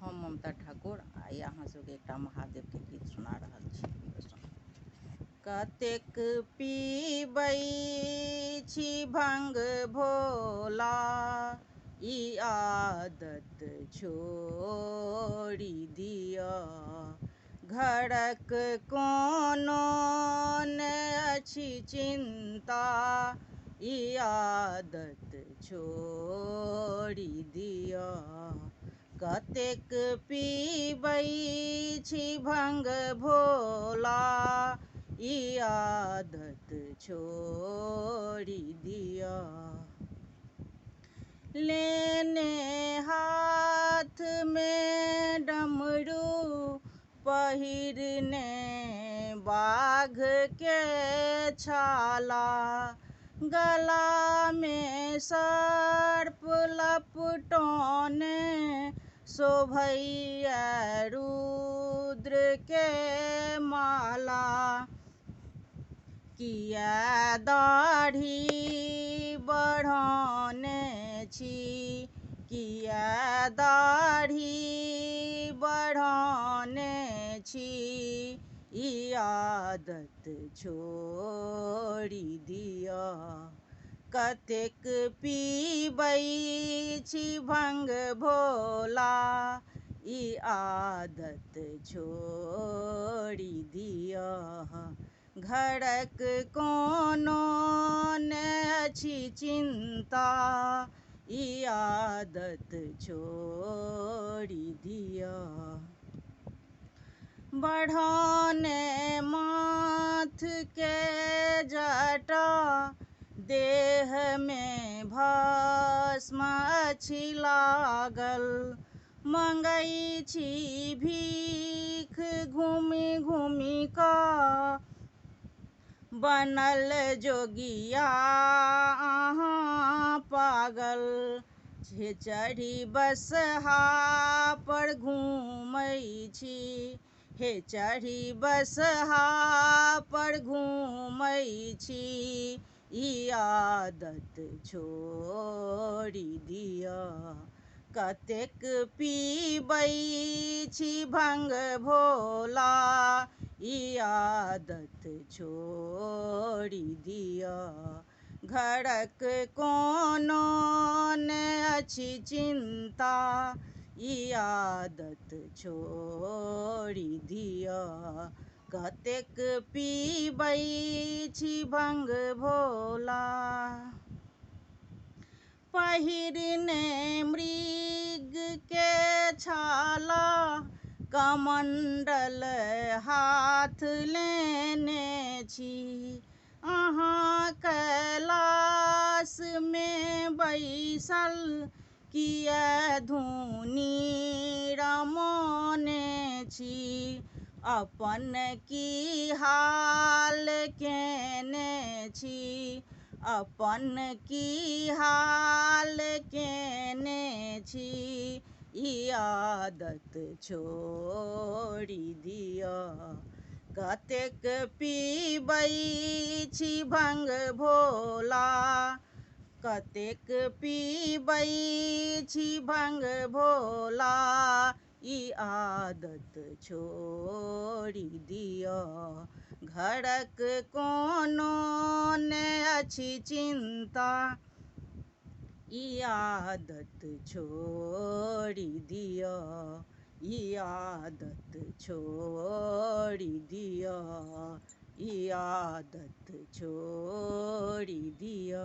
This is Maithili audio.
हम ममता ठाकुर आई अहाँ सबके एकटा महादेव के गीत सुना रहल छी। कतेक पीबै छी भंग भोला, ई आदत छोड़ि दिअ। घरक कोनो नहि अछि चिंता, ई आदत छोड़ि दिअ। कतेक पीबै छी भंग भोला, ई आदत छोड़ि दिअ। लेने हाथ में डमरू, पहिरने बाघ के छाला, गला में सर्प लपटौने, शोभैया रुद्र के माला। किया दाढ़ी बढ़ौने छी, किया दाढ़ी बढ़ौने छी, ई आदत छोड़ि दिअ। कतेक पीबै छी भंग भोला, ई आदत छोड़ि दिअ। घरक कोनो नहि अछि चिंता, ई आदत छोड़ि दिअ। बढ़ौने माथ के जटा, देह में भस्म अछि लागल। मंगै छी भीख घूमि घूमि कऽ, बनल जोगिया अहाँ पागल। हे चढ़ी बसहा पर घूमै छी, हे चढ़ी बसहा पर घूमै छी, ई आदत छोड़ि दिअ। कतेक पीबै छी भंग भोला, ई आदत छोड़ि दिअ। घरक कोनो नहि अछि चिंता, ई आदत छोड़ि दिअ। कतेक पीबै छी भंग भोला, पहिरने मृग के छाला, कमंडल हाथ लेने छी। अहाँ कैलाश में बैसल, किया धुनी रमौने छी। अपन की हाल केने छी, अपन की हाल केने छी, ई आदत छोड़ि दिअ। कतेक पीबै छी भंग भोला, कतेक पीबै छी भंग भोला, ई आदत छोड़ि दिअ। घरक कोनो नहि अछि चिंता, ई आदत छोड़ि दिअ। ई आदत छोड़ि दिअ, ई आदत छोड़ि दिअ।